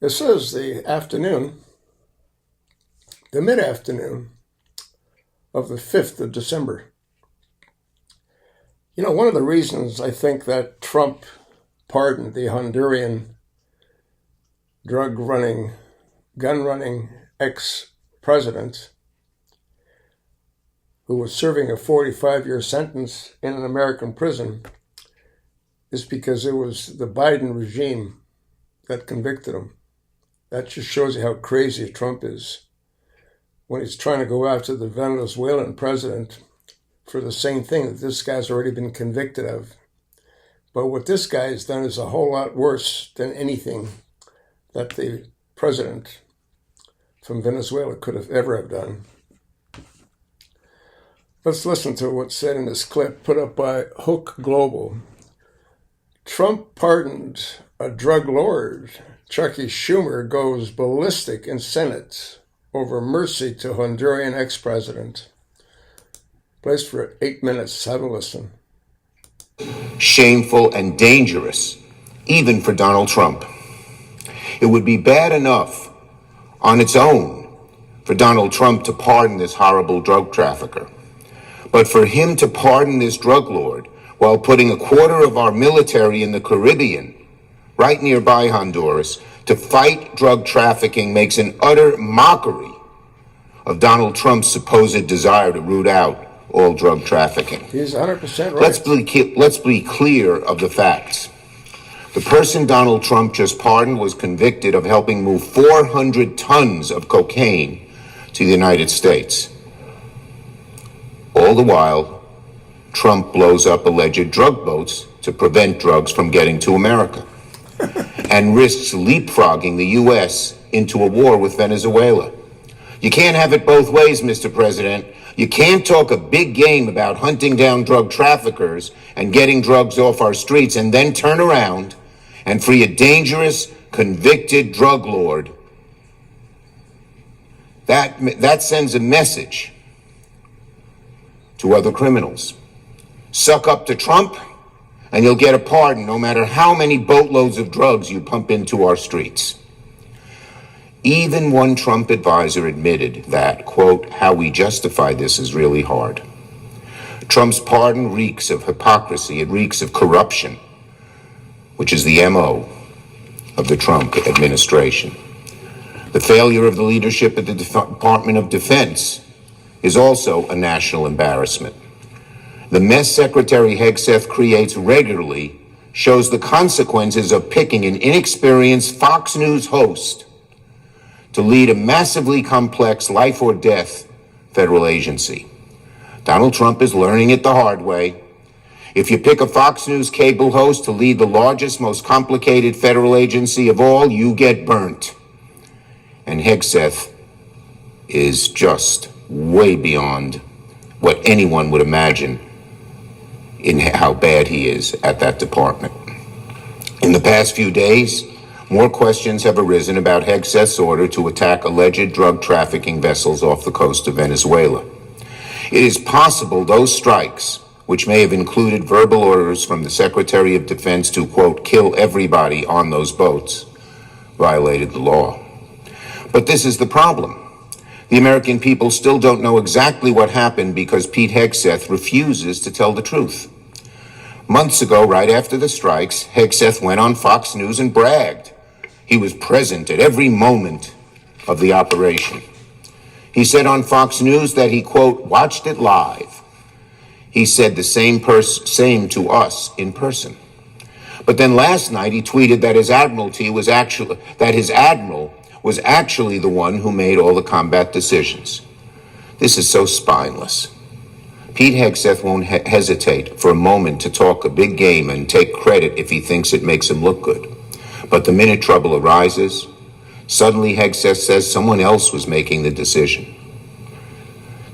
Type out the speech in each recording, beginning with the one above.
This is the mid-afternoon of the 5th of December. You know, one of the reasons I think that Trump pardoned the Honduran gun-running ex-president who was serving a 45-year sentence in an American prison is because it was the Biden regime that convicted him. That just shows you how crazy Trump is when he's trying to go after the Venezuelan president for the same thing that this guy's already been convicted of. But what this guy has done is a whole lot worse than anything that the president from Venezuela could have ever have done. Let's listen to what's said in this clip put up by Hook Global. Trump pardoned a drug lord. Chucky Schumer goes ballistic in Senate over mercy to Honduran ex-president. Plays for 8 minutes. Have a listen. Shameful and dangerous, even for Donald Trump. It would be bad enough on its own for Donald Trump to pardon this horrible drug trafficker. But for him to pardon this drug lord while putting a quarter of our military in the Caribbean, right nearby Honduras, to fight drug trafficking makes an utter mockery of Donald Trump's supposed desire to root out all drug trafficking. He's 100% right. Let's be clear of the facts. The person Donald Trump just pardoned was convicted of helping move 400 tons of cocaine to the United States. All the while, Trump blows up alleged drug boats to prevent drugs from getting to America and risks leapfrogging the U.S. into a war with Venezuela. You can't have it both ways, Mr. President. You can't talk a big game about hunting down drug traffickers and getting drugs off our streets and then turn around and free a dangerous, convicted drug lord. That sends a message to other criminals. Suck up to Trump, and you'll get a pardon no matter how many boatloads of drugs you pump into our streets. Even one Trump advisor admitted that, quote, how we justify this is really hard. Trump's pardon reeks of hypocrisy. It reeks of corruption, which is the MO of the Trump administration. The failure of the leadership at the Department of Defense is also a national embarrassment. The mess Secretary Hegseth creates regularly shows the consequences of picking an inexperienced Fox News host to lead a massively complex life or death federal agency. Donald Trump is learning it the hard way. If you pick a Fox News cable host to lead the largest, most complicated federal agency of all, you get burnt. And Hegseth is just way beyond what anyone would imagine in how bad he is at that department. In the past few days, more questions have arisen about Hegseth's order to attack alleged drug trafficking vessels off the coast of Venezuela. It is possible those strikes, which may have included verbal orders from the Secretary of Defense to, quote, kill everybody on those boats, violated the law. But this is the problem. The American people still don't know exactly what happened because Pete Hegseth refuses to tell the truth. Months ago, right after the strikes, Hegseth went on Fox News and bragged. He was present at every moment of the operation. He said on Fox News that he, quote, watched it live. He said the same to us in person. But then last night he tweeted that his admiral was actually the one who made all the combat decisions. This is so spineless. Pete Hegseth won't hesitate for a moment to talk a big game and take credit if he thinks it makes him look good. But the minute trouble arises, suddenly Hegseth says someone else was making the decision.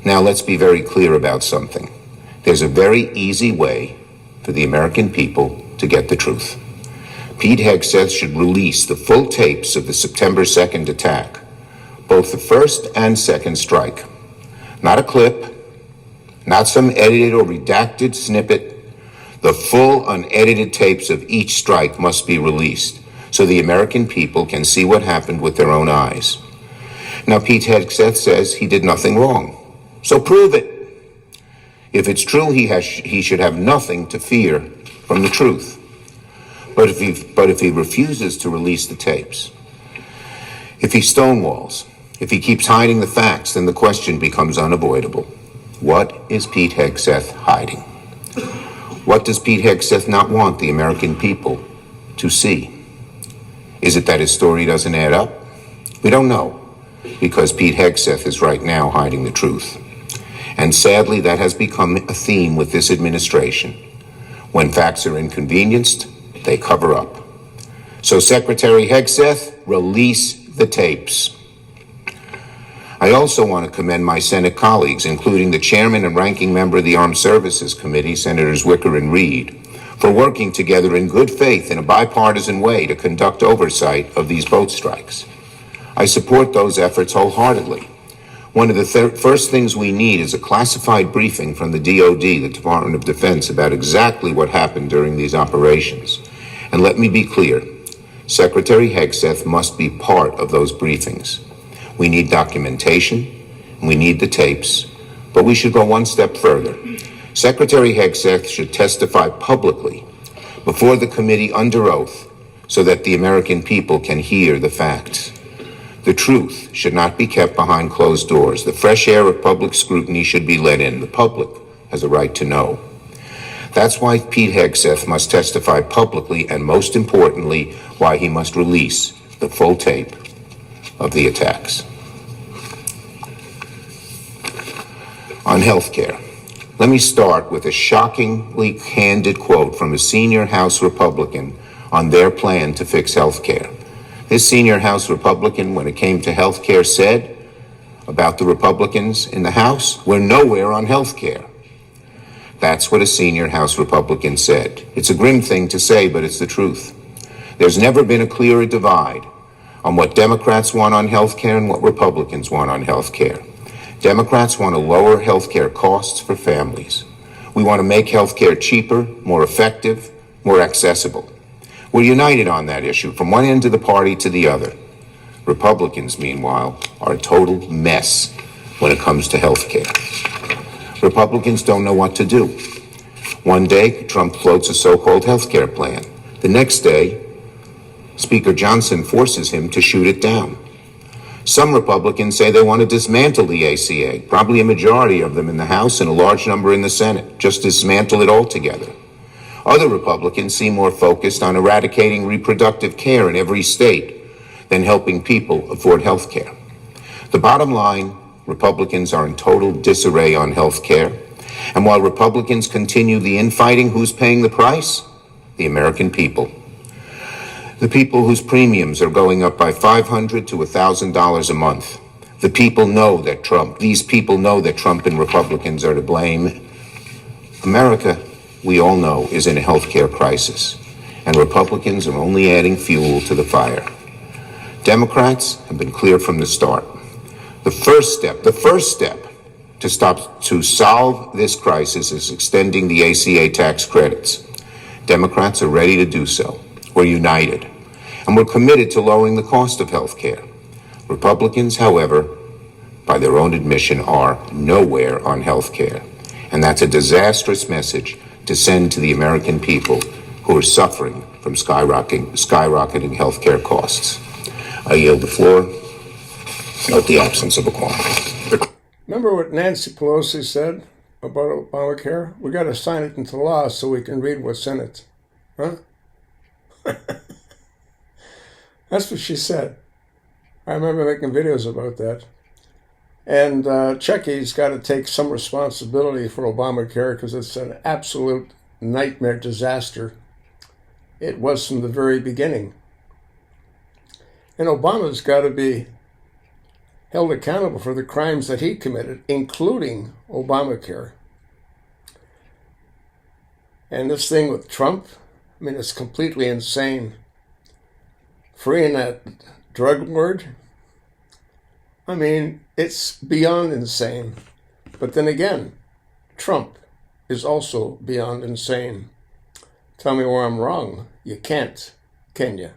Now let's be very clear about something. There's a very easy way for the American people to get the truth. Pete Hegseth should release the full tapes of the September 2nd attack, both the first and second strike. Not a clip, not some edited or redacted snippet. The full unedited tapes of each strike must be released so the American people can see what happened with their own eyes. Now, Pete Hegseth says he did nothing wrong. So prove it. If it's true, he should have nothing to fear from the truth. But if he refuses to release the tapes, if he stonewalls, if he keeps hiding the facts, then the question becomes unavoidable. What is Pete Hegseth hiding? What does Pete Hegseth not want the American people to see? Is it that his story doesn't add up? We don't know, because Pete Hegseth is right now hiding the truth. And sadly, that has become a theme with this administration. When facts are inconvenienced, they cover up. So Secretary Hegseth, release the tapes. I also want to commend my Senate colleagues, including the chairman and ranking member of the Armed Services Committee, Senators Wicker and Reed, for working together in good faith in a bipartisan way to conduct oversight of these boat strikes. I support those efforts wholeheartedly. One of the first things we need is a classified briefing from the DoD, the Department of Defense, about exactly what happened during these operations. And let me be clear, Secretary Hegseth must be part of those briefings. We need documentation, we need the tapes, but we should go one step further. Secretary Hegseth should testify publicly before the committee under oath so that the American people can hear the facts. The truth should not be kept behind closed doors. The fresh air of public scrutiny should be let in. The public has a right to know. That's why Pete Hegseth must testify publicly, and most importantly, why he must release the full tape of the attacks. On health care, let me start with a shockingly candid quote from a senior House Republican on their plan to fix health care. This senior House Republican, when it came to health care, said about the Republicans in the House, we're nowhere on health care. That's what a senior House Republican said. It's a grim thing to say, but it's the truth. There's never been a clearer divide on what Democrats want on health care and what Republicans want on health care. Democrats want to lower health care costs for families. We want to make health care cheaper, more effective, more accessible. We're united on that issue, from one end of the party to the other. Republicans, meanwhile, are a total mess when it comes to health care. Republicans don't know what to do. One day, Trump floats a so-called health care plan. The next day, Speaker Johnson forces him to shoot it down. Some Republicans say they want to dismantle the ACA, probably a majority of them in the House and a large number in the Senate, just dismantle it altogether. Other Republicans seem more focused on eradicating reproductive care in every state than helping people afford health care. The bottom line, Republicans are in total disarray on health care. And while Republicans continue the infighting, who's paying the price? The American people. The people whose premiums are going up by $500 to $1,000 a month. The people know that these people know that Trump and Republicans are to blame. America, we all know, is in a healthcare crisis, and Republicans are only adding fuel to the fire. Democrats have been clear from the start. The first step to solve this crisis is extending the ACA tax credits. Democrats are ready to do so. We're united, and we're committed to lowering the cost of health care. Republicans, however, by their own admission, are nowhere on health care, and that's a disastrous message to send to the American people who are suffering from skyrocketing health care costs. I yield the floor. Note the absence of a quorum. Remember what Nancy Pelosi said about Obamacare? We got to sign it into law so we can read what's in it. Huh? That's what she said. I remember making videos about that. And Chucky's got to take some responsibility for Obamacare because it's an absolute nightmare disaster. It was from the very beginning. And Obama's got to be held accountable for the crimes that he committed, including Obamacare. And this thing with Trump, I mean, it's completely insane. Freeing that drug lord, I mean, it's beyond insane. But then again, Trump is also beyond insane. Tell me where I'm wrong. You can't, can you?